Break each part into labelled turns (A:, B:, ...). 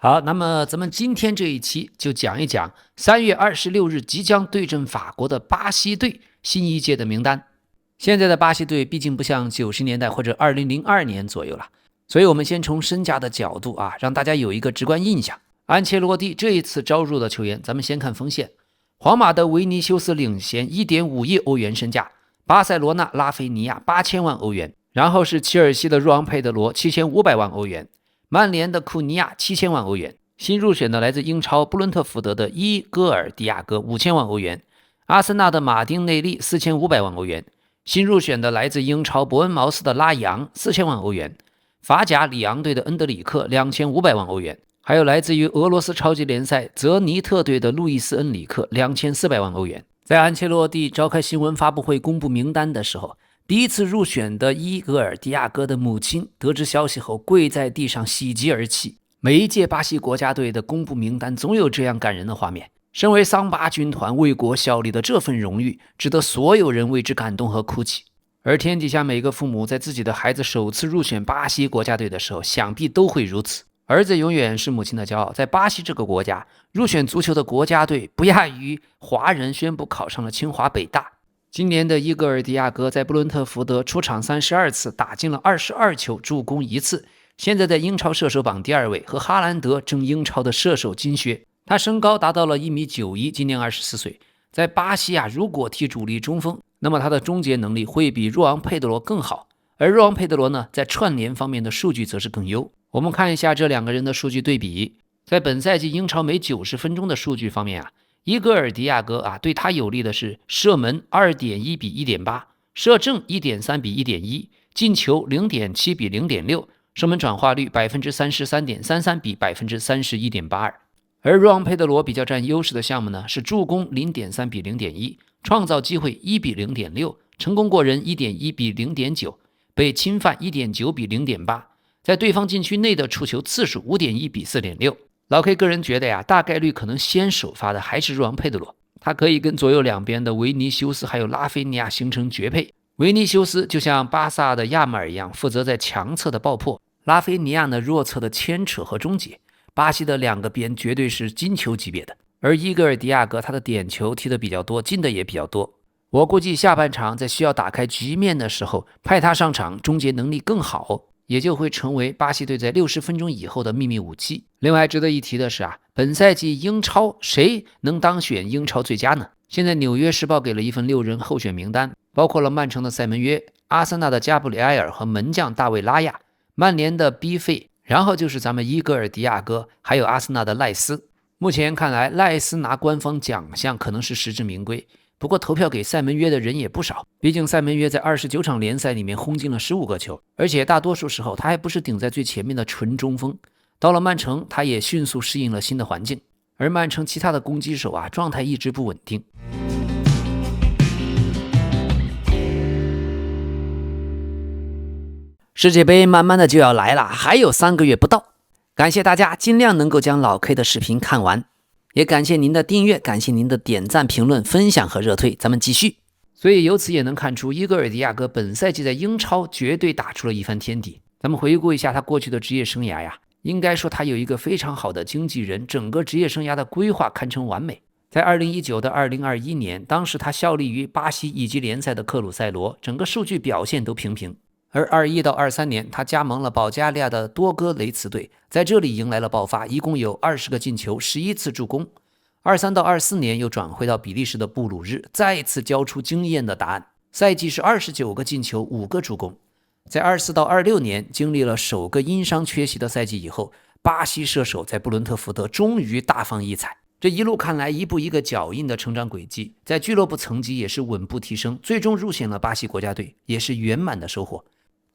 A: 好，那么咱们今天这一期就讲一讲3月26日即将对阵法国的巴西队新一届的名单。现在的巴西队毕竟不像90年代或者2002年左右了，所以我们先从身价的角度让大家有一个直观印象。安切洛蒂这一次招入的球员，咱们先看锋线。皇马的维尼修斯领衔 1.5 亿欧元身价，巴塞罗那拉菲尼亚8000万欧元，然后是切尔西的若昂佩德罗7500万欧元，曼联的库尼亚7000万欧元，新入选的来自英超布伦特福德的伊戈尔迪亚哥5000万欧元，阿森纳的马丁内利4500万欧元，新入选的来自英超伯恩茅斯的拉扬4000万欧元，法甲里昂队的恩德里克2500万欧元，还有来自于俄罗斯超级联赛泽尼特队的路易斯恩里克2400万欧元。在安切洛蒂召开新闻发布会公布名单的时候，第一次入选的伊戈尔迪亚哥的母亲得知消息后跪在地上喜极而泣。每一届巴西国家队的公布名单总有这样感人的画面，身为桑巴军团为国效力的这份荣誉值得所有人为之感动和哭泣。而天底下每个父母在自己的孩子首次入选巴西国家队的时候想必都会如此。儿子永远是母亲的骄傲，在巴西这个国家，入选足球的国家队不亚于华人宣布考上了清华北大。今年的伊戈尔迪亚哥在布伦特福德出场32次，打进了22球，助攻1次，现在在英超射手榜第2位，和哈兰德争英超的射手金靴。他身高达到了1.91米，今年24岁。在巴西如果踢主力中锋，那么他的终结能力会比若昂佩德罗更好，而若昂佩德罗呢，在串联方面的数据则是更优。我们看一下这两个人的数据对比。在本赛季英超每90分钟的数据方面伊戈尔迪亚哥对他有利的是射门2.1比1.8，射正1.3比1.1，进球0.7比0.6，射门转化率 33.33% 比 31.82%。而若昂佩德罗比较占优势的项目呢，是助攻0.3比0.1，创造机会1比0.6，成功过人1.1比0.9，被侵犯1.9比0.8，在对方禁区内的触球次数 5.1比4.6。老 K 个人觉得大概率可能先首发的还是若昂佩德罗，他可以跟左右两边的维尼修斯还有拉菲尼亚形成绝配。维尼修斯就像巴萨的亚马尔一样，负责在强侧的爆破，拉菲尼亚呢弱侧的牵扯和终结。巴西的两个边绝对是金球级别的，而伊戈尔迪亚哥他的点球踢得比较多，进的也比较多。我估计下半场在需要打开局面的时候，派他上场，终结能力更好，也就会成为巴西队在60分钟以后的秘密武器。另外值得一提的是本赛季英超谁能当选英超最佳呢？现在纽约时报给了一份6人候选名单，包括了曼城的塞门约、阿森纳的加布里埃尔和门将大卫拉亚，曼联的 B 费，然后就是咱们伊戈尔迪亚哥，还有阿森纳的赖斯。目前看来赖斯拿官方奖项可能是实至名归，不过投票给塞门约的人也不少，毕竟塞门约在29场联赛里面轰进了15个球，而且大多数时候他还不是顶在最前面的纯中锋。到了曼城，他也迅速适应了新的环境，而曼城其他的攻击手状态一直不稳定。世界杯慢慢的就要来了，还有3个月不到，感谢大家尽量能够将老 K 的视频看完，也感谢您的订阅，感谢您的点赞、评论、分享和热推，咱们继续。所以由此也能看出伊戈尔迪亚哥本赛季在英超绝对打出了一番天地。咱们回顾一下他过去的职业生涯应该说他有一个非常好的经纪人，整个职业生涯的规划堪称完美。在2019到2021年，当时他效力于巴西乙级联赛的克鲁塞罗，整个数据表现都平平。而21到23年，他加盟了保加利亚的多哥雷茨队，在这里迎来了爆发，一共有20个进球，11次助攻。23到24年又转回到比利时的布鲁日，再次交出惊艳的答案，赛季是29个进球，5个助攻。在24到26年经历了首个因伤缺席的赛季以后，巴西射手在布伦特福德终于大放异彩。这一路看来，一步一个脚印的成长轨迹，在俱乐部层级也是稳步提升，最终入选了巴西国家队，也是圆满的收获。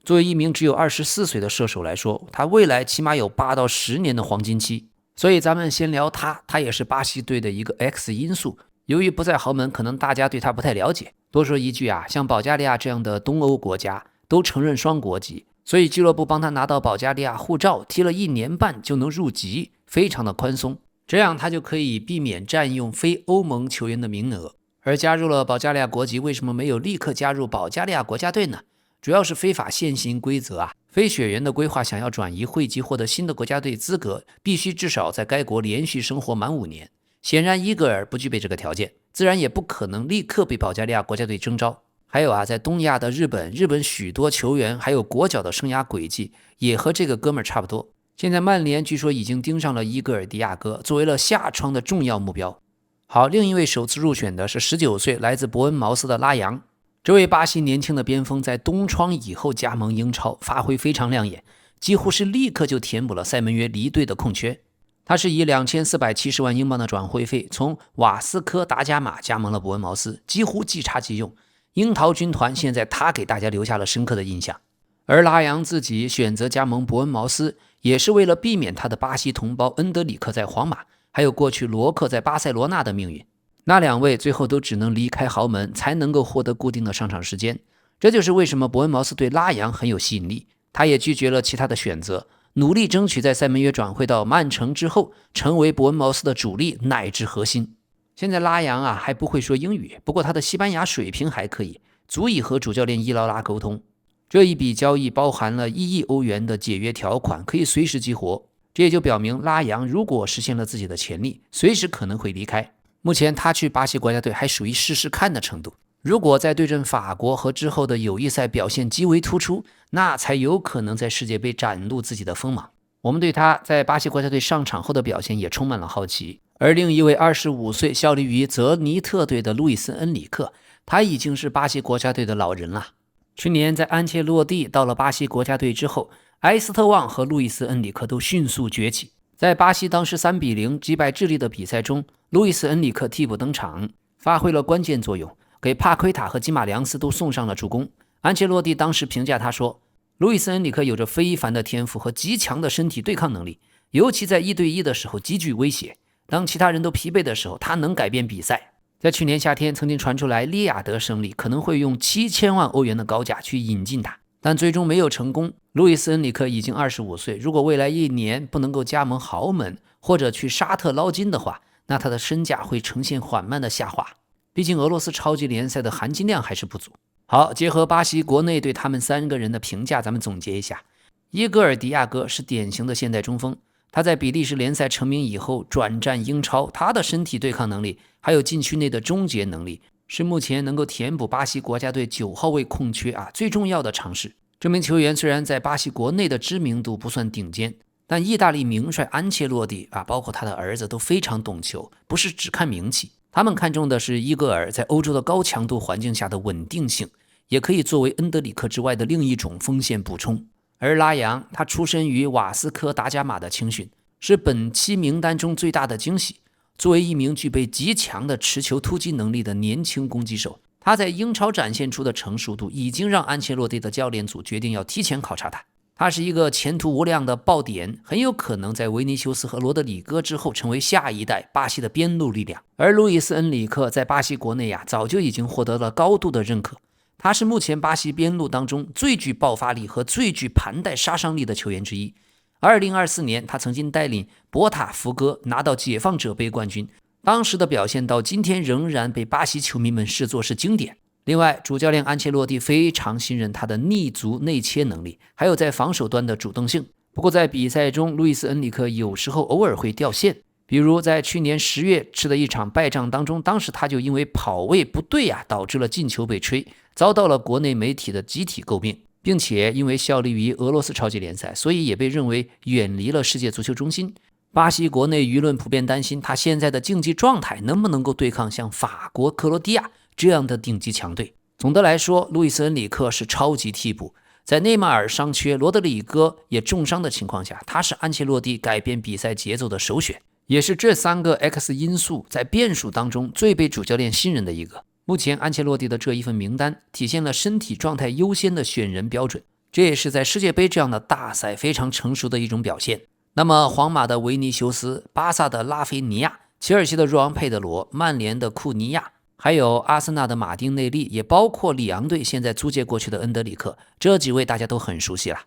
A: 作为一名只有24岁的射手来说，他未来起码有8到10年的黄金期。所以咱们先聊他也是巴西队的一个 X 因素。由于不在豪门，可能大家对他不太了解。多说一句像保加利亚这样的东欧国家都承认双国籍，所以俱乐部帮他拿到保加利亚护照，踢了1年半就能入籍，非常的宽松，这样他就可以避免占用非欧盟球员的名额。而加入了保加利亚国籍，为什么没有立刻加入保加利亚国家队呢？主要是非法限行规则啊。非血缘的规划想要转移会籍获得新的国家队资格，必须至少在该国连续生活满5年。显然伊戈尔不具备这个条件，自然也不可能立刻被保加利亚国家队征召。还有啊，在东亚的日本许多球员还有国脚的生涯轨迹也和这个哥们儿差不多。现在曼联据说已经盯上了伊戈尔迪亚哥，作为了下窗的重要目标。好，另一位首次入选的是19岁来自伯恩茅斯的拉扬。这位巴西年轻的边锋在冬窗以后加盟英超，发挥非常亮眼，几乎是立刻就填补了塞门约离队的空缺。他是以2470万英镑的转会费从瓦斯科达伽马加盟了伯恩茅斯，几乎即插即用。樱桃军团现在他给大家留下了深刻的印象。而拉扬自己选择加盟伯恩茅斯，也是为了避免他的巴西同胞恩德里克在皇马，还有过去罗克在巴塞罗那的命运。那2位最后都只能离开豪门，才能够获得固定的上场时间。这就是为什么伯恩茅斯对拉扬很有吸引力，他也拒绝了其他的选择，努力争取在塞门约转会到曼城之后，成为伯恩茅斯的主力乃至核心。现在拉扬啊还不会说英语，不过他的西班牙水平还可以，足以和主教练伊劳拉沟通。这一笔交易包含了1亿欧元的解约条款，可以随时激活。这也就表明拉扬如果实现了自己的潜力，随时可能会离开。目前他去巴西国家队还属于试试看的程度，如果在对阵法国和之后的友谊赛表现极为突出，那才有可能在世界杯展露自己的锋芒。我们对他在巴西国家队上场后的表现也充满了好奇。而另一位25岁效力于泽尼特队的路易斯·恩里克，他已经是巴西国家队的老人了。去年在安切洛蒂到了巴西国家队之后，埃斯特旺和路易斯·恩里克都迅速崛起。在巴西当时3-0击败智利的比赛中，路易斯·恩里克替补登场，发挥了关键作用，给帕奎塔和基马良斯都送上了助攻。安切洛蒂当时评价他说，路易斯·恩里克有着非凡的天赋和极强的身体对抗能力，尤其在1对1的时候极具威胁，当其他人都疲惫的时候，他能改变比赛。在去年夏天曾经传出来利雅得胜利可能会用7000万欧元的高价去引进他，但最终没有成功。路易斯·恩里克已经25岁，如果未来1年不能够加盟豪门或者去沙特捞金的话，那他的身价会呈现缓慢的下滑。毕竟俄罗斯超级联赛的含金量还是不足。好，结合巴西国内对他们3个人的评价，咱们总结一下。伊戈尔迪亚哥是典型的现代中锋，他在比利时联赛成名以后转战英超，他的身体对抗能力还有禁区内的终结能力是目前能够填补巴西国家队9号位空缺最重要的尝试。这名球员虽然在巴西国内的知名度不算顶尖，但意大利名帅安切洛蒂包括他的儿子都非常懂球，不是只看名气。他们看重的是伊戈尔在欧洲的高强度环境下的稳定性，也可以作为恩德里克之外的另一种锋线补充。而拉扬，他出身于瓦斯科达伽马的青训，是本期名单中最大的惊喜。作为一名具备极强的持球突击能力的年轻攻击手，他在英超展现出的成熟度已经让安切洛蒂的教练组决定要提前考察他。他是一个前途无量的爆点，很有可能在维尼修斯和罗德里戈之后成为下一代巴西的边路力量。而路易斯·恩里克在巴西国内早就已经获得了高度的认可，他是目前巴西边路当中最具爆发力和最具盘带杀伤力的球员之一。2024年，他曾经带领博塔福哥拿到解放者杯冠军，当时的表现到今天仍然被巴西球迷们视作是经典。另外，主教练安切洛蒂非常信任他的逆足内切能力，还有在防守端的主动性。不过在比赛中，路易斯·恩里克有时候偶尔会掉线，比如在去年10月吃的一场败仗当中，当时他就因为跑位不对导致了进球被吹，遭到了国内媒体的集体诟病，并且因为效力于俄罗斯超级联赛，所以也被认为远离了世界足球中心。巴西国内舆论普遍担心他现在的竞技状态能不能够对抗像法国、克罗地亚这样的顶级强队。总的来说，路易斯·恩里克是超级替补，在内马尔伤缺、罗德里戈也重伤的情况下，他是安切洛蒂改变比赛节奏的首选，也是这3个 X 因素在变数当中最被主教练信任的一个。目前安切洛蒂的这一份名单体现了身体状态优先的选人标准，这也是在世界杯这样的大赛非常成熟的一种表现。那么皇马的维尼修斯、巴萨的拉菲尼亚、切尔西的若昂佩德罗、曼联的库尼亚，还有阿森纳的马丁内利，也包括里昂队现在租借过去的恩德里克，这几位大家都很熟悉了。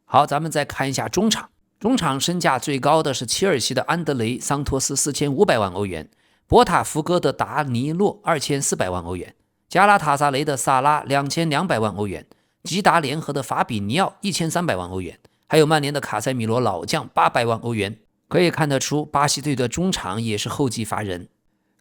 A: 好，咱们再看一下中场。中场身价最高的是切尔西的安德雷·桑托斯4500万欧元，博塔福哥的达尼洛2400万欧元，加拉塔萨雷的萨拉2200万欧元，吉达联合的法比尼奥1300万欧元，还有曼联的卡塞米罗老将800万欧元。可以看得出，巴西队的中场也是后继乏人，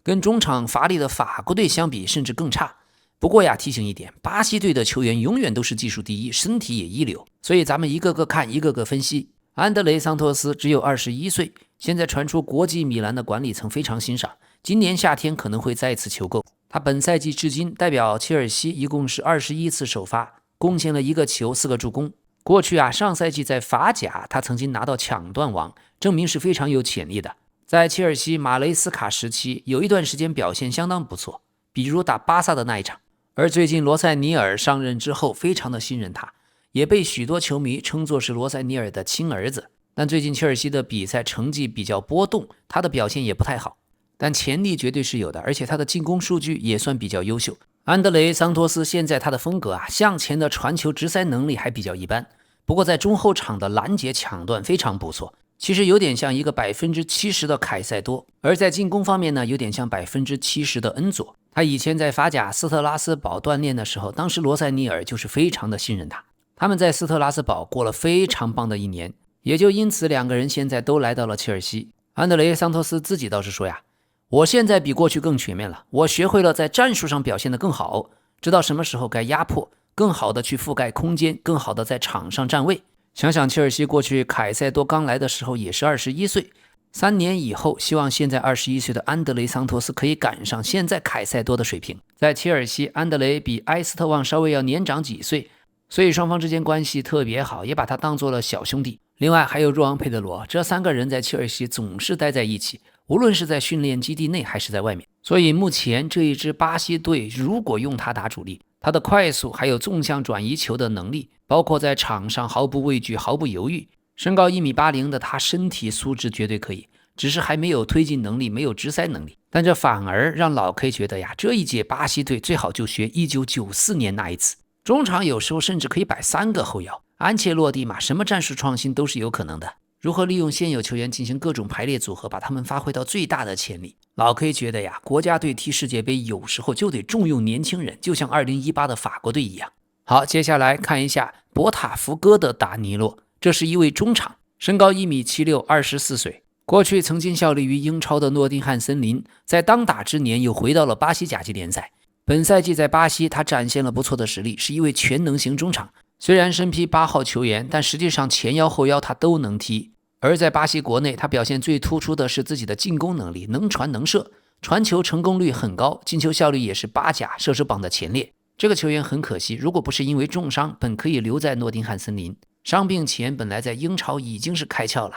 A: 跟中场乏力的法国队相比甚至更差。不过呀，提醒一点，巴西队的球员永远都是技术第一，身体也一流，所以咱们一个个看，一个个分析。安德雷桑托斯只有21岁，现在传出国际米兰的管理层非常欣赏，今年夏天可能会再次求购。他本赛季至今代表切尔西一共是21次首发，贡献了1个球4个助攻。过去上赛季在法甲他曾经拿到抢断王，证明是非常有潜力的。在切尔西马雷斯卡时期，有一段时间表现相当不错，比如打巴萨的那一场。而最近罗塞尼尔上任之后非常的信任他，也被许多球迷称作是罗塞尼尔的亲儿子。但最近切尔西的比赛成绩比较波动，他的表现也不太好，但潜力绝对是有的，而且他的进攻数据也算比较优秀。安德雷桑托斯现在他的风格向前的传球直塞能力还比较一般，不过在中后场的拦截抢断非常不错，其实有点像一个70%的凯塞多，而在进攻方面呢，有点像70%的恩佐。他以前在法甲斯特拉斯堡锻炼的时候，当时罗塞尼尔就是非常的信任他，他们在斯特拉斯堡过了非常棒的一年，也就因此2个人现在都来到了切尔西。安德雷桑托斯自己倒是说呀，我现在比过去更全面了，我学会了在战术上表现得更好，知道什么时候该压迫，更好的去覆盖空间，更好的在场上站位。想想切尔西过去凯塞多刚来的时候也是21岁，3年以后希望现在21岁的安德雷桑托斯可以赶上现在凯塞多的水平。在切尔西，安德雷比埃斯特旺稍微要年长几岁，所以双方之间关系特别好，也把他当做了小兄弟。另外还有若昂佩德罗，这3个人在切尔西总是待在一起，无论是在训练基地内还是在外面。所以目前这一支巴西队如果用他打主力，他的快速还有纵向转移球的能力，包括在场上毫不畏惧毫不犹豫，身高1.80米的他身体素质绝对可以，只是还没有推进能力，没有直塞能力。但这反而让老 K 觉得呀，这一届巴西队最好就学1994年那一次，中场有时候甚至可以摆3个后腰，安切洛蒂嘛，什么战术创新都是有可能的。如何利用现有球员进行各种排列组合，把他们发挥到最大的潜力。老 K 觉得呀，国家队踢世界杯有时候就得重用年轻人，就像2018的法国队一样。好，接下来看一下博塔福哥的达尼洛，这是一位中场，身高1.76米，24岁，过去曾经效力于英超的诺丁汉森林，在当打之年又回到了巴西甲级联赛。本赛季在巴西他展现了不错的实力，是一位全能型中场，虽然身披8号球员，但实际上前腰后腰他都能踢。而在巴西国内，他表现最突出的是自己的进攻能力，能传能射，传球成功率很高，进球效率也是巴甲射手榜的前列。这个球员很可惜，如果不是因为重伤，本可以留在诺丁汉森林。伤病前本来在英超已经是开窍了，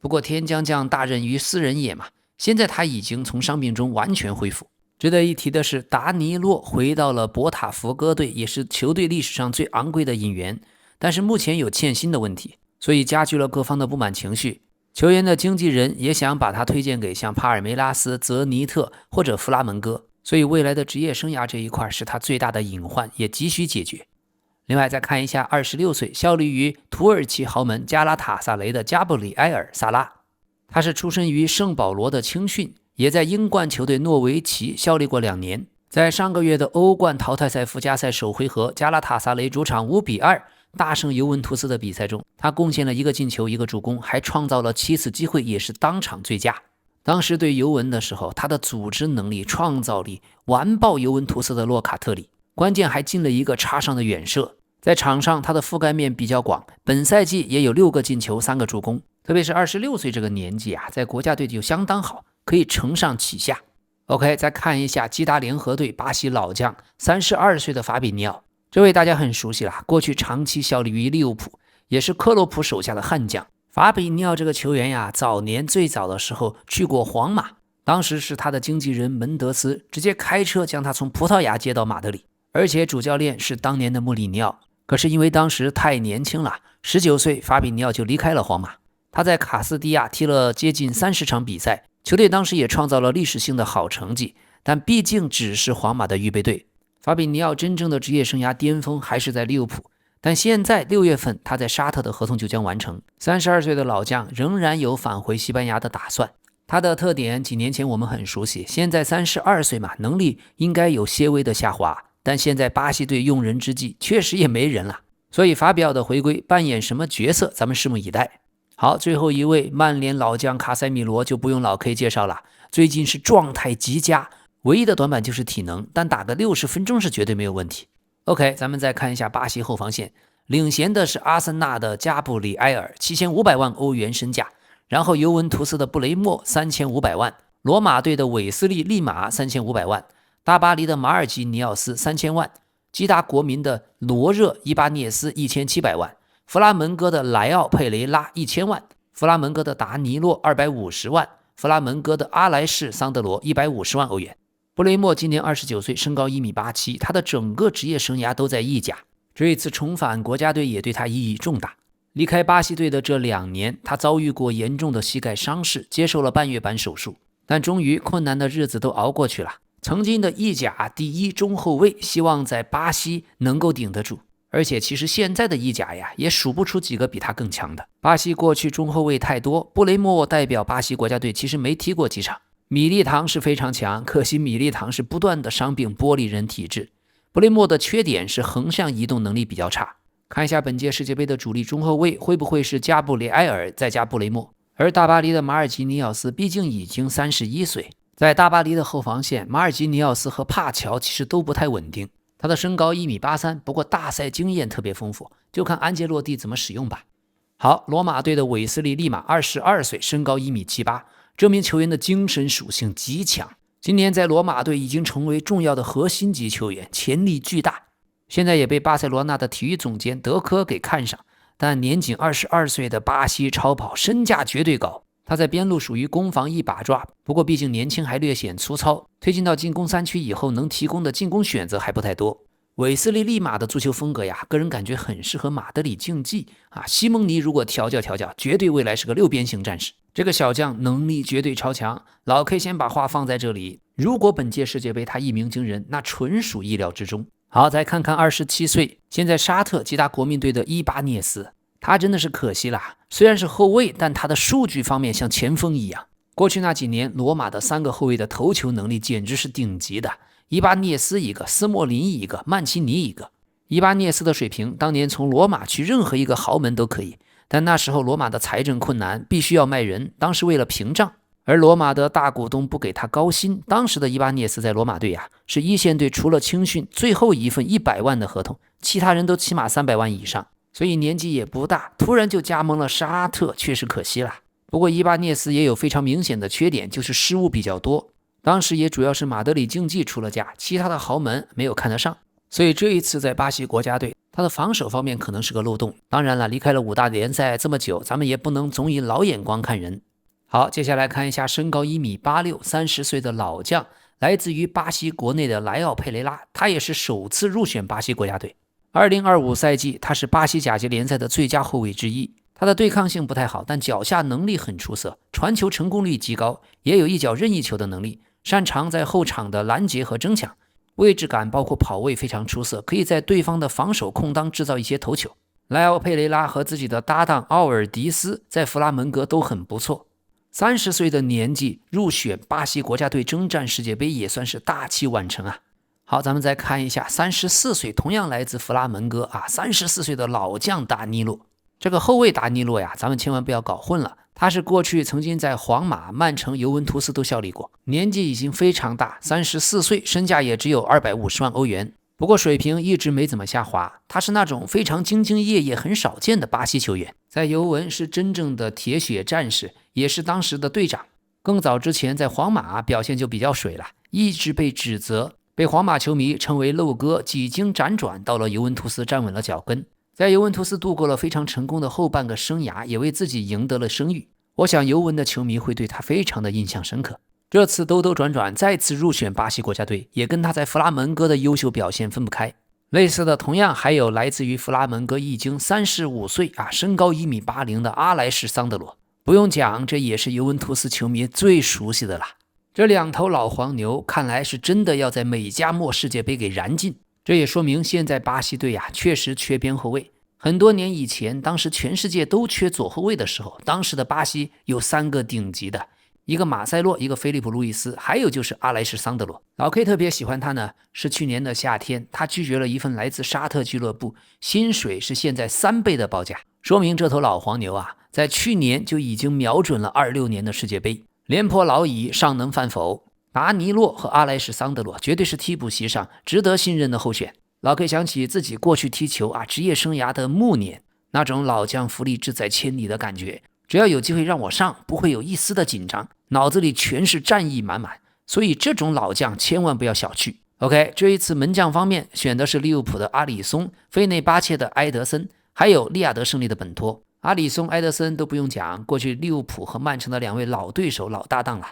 A: 不过天将降大任于斯人也嘛，现在他已经从伤病中完全恢复。值得一提的是，达尼洛回到了博塔福哥队，也是球队历史上最昂贵的引援，但是目前有欠薪的问题，所以加剧了各方的不满情绪。球员的经纪人也想把他推荐给像帕尔梅拉斯、泽尼特或者弗拉门戈，所以未来的职业生涯这一块是他最大的隐患，也急需解决。另外再看一下26岁效力于土耳其豪门加拉塔萨雷的加布里埃尔·萨拉，他是出身于圣保罗的青训，也在英冠球队诺维奇效力过2年。在上个月的欧冠淘汰赛附加赛首回合，加拉塔萨雷主场5-2大胜尤文图斯的比赛中，他贡献了1个进球1个助攻，还创造了7次机会，也是当场最佳。当时对尤文的时候，他的组织能力创造力完爆尤文图斯的洛卡特里，关键还进了1个插上的远射。在场上他的覆盖面比较广，本赛季也有6个进球3个助攻，特别是26岁这个年纪在国家队就相当好，可以承上启下。OK， 再看一下吉达联合队巴西老将32岁的法比尼奥，这位大家很熟悉了，过去长期效力于利物浦，也是克洛普手下的悍将。法比尼奥这个球员早年最早的时候去过皇马，当时是他的经纪人门德斯直接开车将他从葡萄牙接到马德里，而且主教练是当年的穆里尼奥。可是因为当时太年轻了，19岁法比尼奥就离开了皇马。他在卡斯蒂亚踢了接近30场比赛，球队当时也创造了历史性的好成绩，但毕竟只是皇马的预备队。法比尼奥真正的职业生涯巅峰还是在利物浦，但现在6月份他在沙特的合同就将完成。32岁的老将仍然有返回西班牙的打算。他的特点几年前我们很熟悉，现在32岁嘛，能力应该有些微的下滑，但现在巴西队用人之际确实也没人了。所以法比奥的回归扮演什么角色，咱们拭目以待。好，最后一位曼联老将卡塞米罗就不用老 K 介绍了，最近是状态极佳，唯一的短板就是体能，但打个60分钟是绝对没有问题。OK， 咱们再看一下巴西后防线，领衔的是阿森纳的加布里埃尔，7500万欧元身价，然后尤文图斯的布雷默3500万，罗马队的韦斯利利马3500万，大巴黎的马尔基尼奥斯3000万，基达国民的罗热伊巴涅斯1700万，弗拉门戈的莱奥佩雷拉1000万，弗拉门戈的达尼洛250万，弗拉门戈的阿莱士桑德罗150万欧元。布雷默今年29岁，身高1.87米，他的整个职业生涯都在意甲，这一次重返国家队也对他意义重大。离开巴西队的这2年，他遭遇过严重的膝盖伤势，接受了半月板手术，但终于困难的日子都熬过去了。曾经的意甲第一中后卫，希望在巴西能够顶得住。而且其实现在的意甲呀，也数不出几个比他更强的。巴西过去中后卫太多，布雷默代表巴西国家队其实没踢过几场。米利唐是非常强，可惜米利唐是不断的伤病玻璃人体质。布雷默的缺点是横向移动能力比较差。看一下本届世界杯的主力中后卫会不会是加布里埃尔再加布雷默，而大巴黎的马尔基尼奥斯毕竟已经31岁，在大巴黎的后防线，马尔基尼奥斯和帕乔其实都不太稳定。他的身高1.83米，不过大赛经验特别丰富，就看安切洛蒂怎么使用吧。好，罗马队的韦斯利利马22岁，身高1.78米，这名球员的精神属性极强，今年在罗马队已经成为重要的核心级球员，潜力巨大。现在也被巴塞罗那的体育总监德科给看上，但年仅22岁的巴西超跑身价绝对高。他在边路属于攻防一把抓，不过毕竟年轻还略显粗糙，推进到进攻3区以后能提供的进攻选择还不太多。韦斯利利马的足球风格呀，个人感觉很适合马德里竞技啊。西蒙尼如果调教，绝对未来是个6边形战士。这个小将能力绝对超强，老 K 先把话放在这里。如果本届世界杯他一鸣惊人，那纯属意料之中。好，再看看27岁，现在沙特吉达国民队的伊巴涅斯，他真的是可惜啦。虽然是后卫，但他的数据方面像前锋一样。过去那几年，罗马的3个后卫的头球能力简直是顶级的。伊巴涅斯一个，斯莫林一个，曼奇尼一个。伊巴涅斯的水平，当年从罗马去任何一个豪门都可以，但那时候罗马的财政困难，必须要卖人，当时为了屏障，而罗马的大股东不给他高薪。当时的伊巴涅斯在罗马队呀，是一线队除了青训最后一份100万的合同，其他人都起码300万以上，所以年纪也不大，突然就加盟了沙特，确实可惜了。不过伊巴涅斯也有非常明显的缺点，就是失误比较多。当时也主要是马德里竞技出了价，其他的豪门没有看得上，所以这一次在巴西国家队，他的防守方面可能是个漏洞。当然了，离开了5大联赛这么久，咱们也不能总以老眼光看人。好，接下来看一下身高1.86米，30岁的老将，来自于巴西国内的莱奥佩雷拉，他也是首次入选巴西国家队。2025赛季，他是巴西甲级联赛的最佳后卫之一。他的对抗性不太好，但脚下能力很出色，传球成功率极高，也有一脚任意球的能力，擅长在后场的拦截和争抢，位置感包括跑位非常出色，可以在对方的防守空当制造一些头球。莱奥佩雷拉和自己的搭档奥尔迪斯在弗拉门戈都很不错。30岁的年纪入选巴西国家队征战世界杯，也算是大器晚成啊。好，咱们再看一下34岁同样来自弗拉门戈啊，34岁的老将达尼洛。这个后卫达尼洛呀，咱们千万不要搞混了，他是过去曾经在皇马、曼城、尤文图斯都效力过，年纪已经非常大，34岁，身价也只有250万欧元。不过水平一直没怎么下滑，他是那种非常兢兢业业、很少见的巴西球员。在尤文是真正的铁血战士，也是当时的队长。更早之前在皇马表现就比较水了，一直被指责，被皇马球迷称为漏哥，几经辗转到了尤文图斯站稳了脚跟。在尤文图斯度过了非常成功的后半个生涯，也为自己赢得了声誉。我想尤文的球迷会对他非常的印象深刻。这次兜兜转转再次入选巴西国家队，也跟他在弗拉门戈的优秀表现分不开。类似的同样还有来自于弗拉门戈已经35岁身高1.80米的阿莱什桑德罗。不用讲，这也是尤文图斯球迷最熟悉的啦。这2头老黄牛看来是真的要在美加墨世界杯给燃尽。这也说明现在巴西队确实缺边后卫。很多年以前，当时全世界都缺左后卫的时候，当时的巴西有3个顶级的，一个马塞洛，一个菲利普·路易斯，还有就是阿莱什桑德罗。老 K 特别喜欢他呢，是去年的夏天，他拒绝了一份来自沙特俱乐部，薪水是现在3倍的报价，说明这头老黄牛啊，在去年就已经瞄准了26年的世界杯。廉颇老矣，尚能饭否？达尼洛和阿莱什桑德罗绝对是替补席上值得信任的候选。老 K 想起自己过去踢球职业生涯的暮年，那种老将福利志在千里的感觉，只要有机会让我上，不会有一丝的紧张，脑子里全是战意满满，所以这种老将千万不要小觑。OK， 这一次门将方面选的是利物浦的阿里松、费内巴切的埃德森，还有利雅得胜利的本托。阿里松、埃德森都不用讲，过去利物浦和曼城的2位老对手、老搭档了。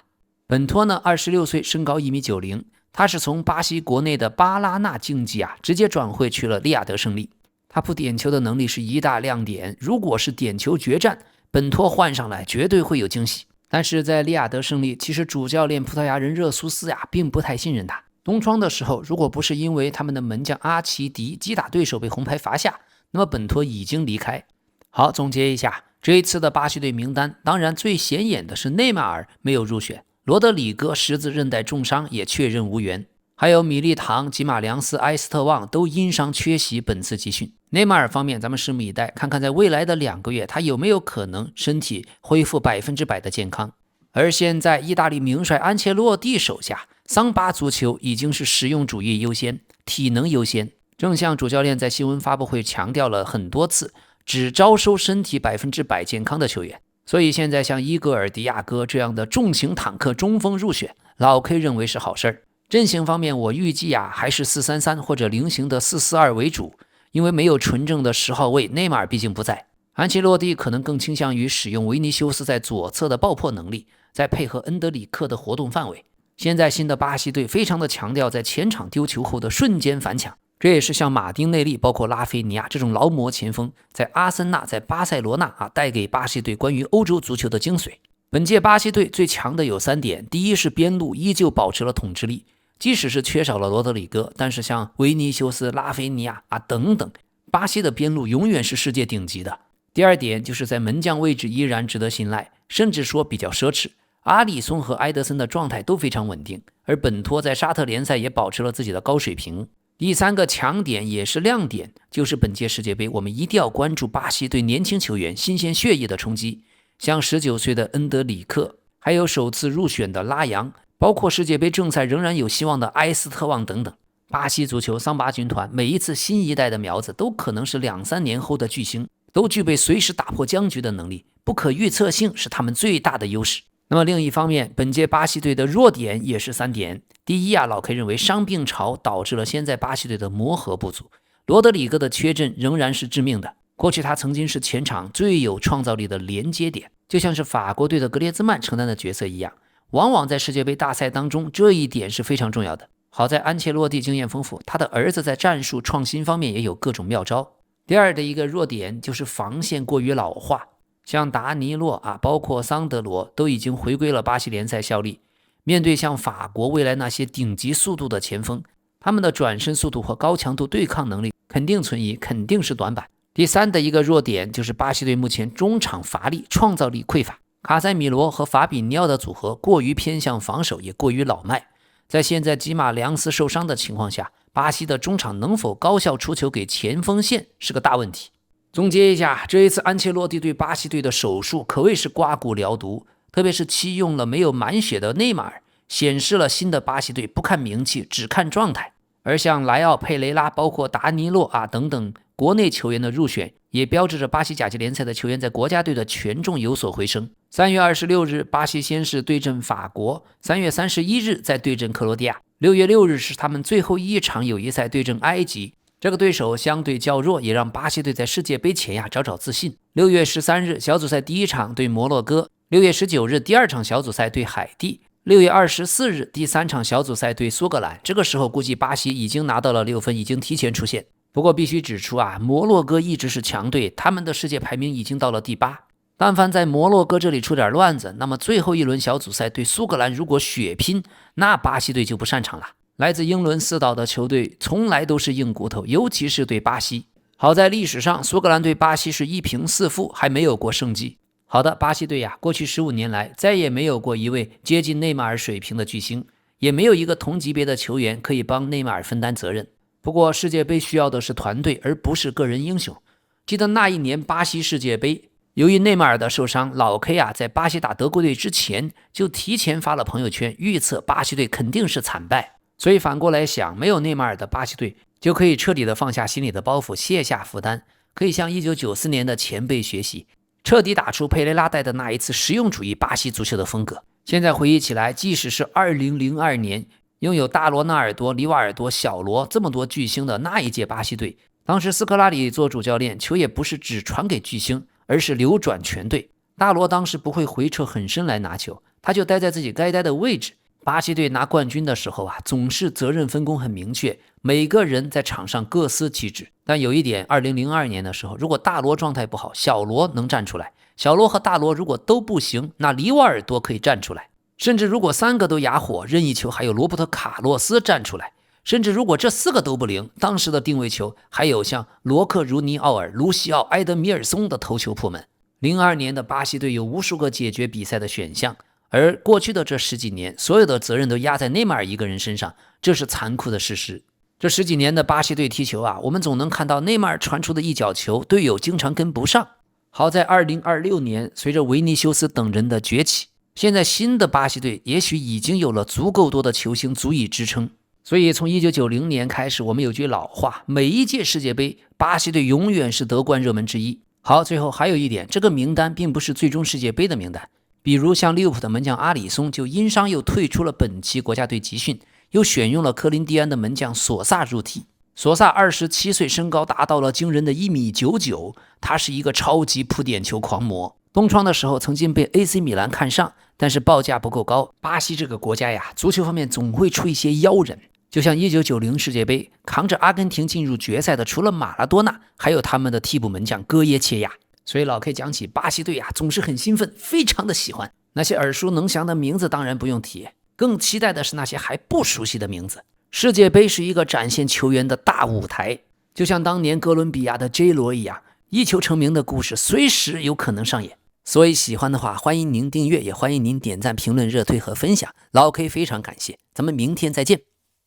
A: 本托呢，26岁，身高1.90米，他是从巴西国内的巴拉纳竞技直接转会去了利雅得胜利。他扑点球的能力是一大亮点，如果是点球决战，本托换上来绝对会有惊喜。但是在利雅得胜利，其实主教练葡萄牙人热苏斯并不太信任他。冬窗的时候，如果不是因为他们的门将阿奇迪击打对手被红牌罚下，那么本托已经离开。好，总结一下这一次的巴西队名单，当然最显眼的是内马尔没有入选，罗德里戈十字韧带重伤也确认无缘，还有米利唐、吉马良斯、埃斯特旺都因伤缺席本次集训。内马尔方面，咱们拭目以待，看看在未来的2个月他有没有可能身体恢复100%的健康。而现在意大利名帅安切洛蒂手下，桑巴足球已经是实用主义优先，体能优先，正像主教练在新闻发布会强调了很多次，只招收身体100%健康的球员。所以现在像伊戈尔·迪亚哥这样的重型坦克中锋入选，老 K 认为是好事儿。阵型方面，我预计还是4-3-3或者菱形的4-4-2为主，因为没有纯正的10号位，内马尔毕竟不在。安切洛蒂可能更倾向于使用维尼修斯在左侧的爆破能力，再配合恩德里克的活动范围。现在新的巴西队非常的强调在前场丢球后的瞬间反抢，这也是像马丁内利包括拉菲尼亚这种劳模前锋在阿森纳在巴塞罗那带给巴西队关于欧洲足球的精髓。本届巴西队最强的有3点，第一是边路依旧保持了统治力，即使是缺少了罗德里戈，但是像维尼修斯、拉菲尼亚等等，巴西的边路永远是世界顶级的。第二点就是在门将位置依然值得信赖，甚至说比较奢侈。阿里松和埃德森的状态都非常稳定，而本托在沙特联赛也保持了自己的高水平。第3个强点也是亮点，就是本届世界杯我们一定要关注巴西对年轻球员新鲜血液的冲击，像19岁的恩德里克，还有首次入选的拉扬，包括世界杯正赛仍然有希望的埃斯特旺等等。巴西足球桑巴军团每一次新一代的苗子都可能是2-3年后的巨星，都具备随时打破僵局的能力，不可预测性是他们最大的优势。那么另一方面，本届巴西队的弱点也是3点。第一老 K 认为伤病潮导致了现在巴西队的磨合不足，罗德里戈的缺阵仍然是致命的。过去他曾经是前场最有创造力的连接点，就像是法国队的格列兹曼承担的角色一样，往往在世界杯大赛当中这一点是非常重要的。好在安切洛蒂经验丰富，他的儿子在战术创新方面也有各种妙招。第二的一个弱点就是防线过于老化，像达尼洛包括桑德罗都已经回归了巴西联赛效力。面对像法国未来那些顶级速度的前锋，他们的转身速度和高强度对抗能力肯定存疑，肯定是短板。第3的一个弱点就是巴西队目前中场乏力，创造力匮乏。卡塞米罗和法比尼奥的组合过于偏向防守，也过于老迈。在现在吉马良斯受伤的情况下，巴西的中场能否高效出球给前锋线是个大问题。总结一下，这一次安切洛蒂对巴西队的手术可谓是刮骨疗毒，特别是弃用了没有满血的内马尔，显示了新的巴西队不看名气，只看状态。而像莱奥、佩雷拉包括达尼洛等等国内球员的入选，也标志着巴西甲级联赛的球员在国家队的权重有所回升。3月26日巴西先是对阵法国，3月31日再对阵克罗地亚，6月6日是他们最后一场友谊赛对阵埃及，这个对手相对较弱，也让巴西队在世界杯前找找自信。6月13日小组赛第一场对摩洛哥，6月19日第2场小组赛对海地，6月24日第3场小组赛对苏格兰，这个时候估计巴西已经拿到了6分，已经提前出线。不过必须指出摩洛哥一直是强队，他们的世界排名已经到了第8。但凡在摩洛哥这里出点乱子，那么最后一轮小组赛对苏格兰如果血拼，那巴西队就不擅长了。来自英伦4岛的球队从来都是硬骨头，尤其是对巴西。好在历史上苏格兰对巴西是1平4负，还没有过胜绩。好的，巴西队呀，过去15年来再也没有过一位接近内马尔水平的巨星，也没有一个同级别的球员可以帮内马尔分担责任。不过世界杯需要的是团队，而不是个人英雄。记得那一年巴西世界杯，由于内马尔的受伤，老 K 啊在巴西打德国队之前就提前发了朋友圈，预测巴西队肯定是惨败。所以反过来想，没有内马尔的巴西队就可以彻底的放下心里的包袱，卸下负担，可以向1994年的前辈学习，彻底打出佩雷拉带的那一次实用主义巴西足球的风格。现在回忆起来，即使是2002年拥有大罗纳尔多、里瓦尔多、小罗这么多巨星的那一届巴西队，当时斯科拉里做主教练，球也不是只传给巨星，而是流转全队。大罗当时不会回撤很深来拿球，他就待在自己该待的位置。巴西队拿冠军的时候啊，总是责任分工很明确，每个人在场上各司其职。但有一点，2002年的时候，如果大罗状态不好，小罗能站出来；小罗和大罗如果都不行，那里瓦尔多可以站出来。甚至如果3个都哑火，任意球还有罗伯特卡洛斯站出来。甚至如果这4个都不灵，当时的定位球还有像罗克如尼奥尔、卢西奥、埃德米尔松的头球破门。02年的巴西队有无数个解决比赛的选项，而过去的这10几年，所有的责任都压在内马尔一个人身上，这是残酷的事实。这10几年的巴西队踢球啊，我们总能看到内马尔传出的一脚球，队友经常跟不上。好在2026年，随着维尼修斯等人的崛起，现在新的巴西队也许已经有了足够多的球星足以支撑。所以从1990年开始，我们有句老话，每一届世界杯，巴西队永远是夺冠热门之一。好，最后还有一点，这个名单并不是最终世界杯的名单。比如像利物浦的门将阿里松就因伤又退出了本期国家队集训，又选用了科林蒂安的门将索萨入替。索萨27岁，身高达到了惊人的1.99米，他是一个超级扑点球狂魔。东窗的时候曾经被 AC 米兰看上，但是报价不够高。巴西这个国家呀，足球方面总会出一些妖人，就像1990世界杯扛着阿根廷进入决赛的，除了马拉多纳，还有他们的替补门将戈耶切亚。所以老 K 讲起巴西队啊，总是很兴奋，非常的喜欢。那些耳熟能详的名字当然不用提，更期待的是那些还不熟悉的名字。世界杯是一个展现球员的大舞台，就像当年哥伦比亚的 J 罗一样，一球成名的故事随时有可能上演。所以喜欢的话，欢迎您订阅，也欢迎您点赞、评论、热推和分享。老 K 非常感谢，咱们明天再见。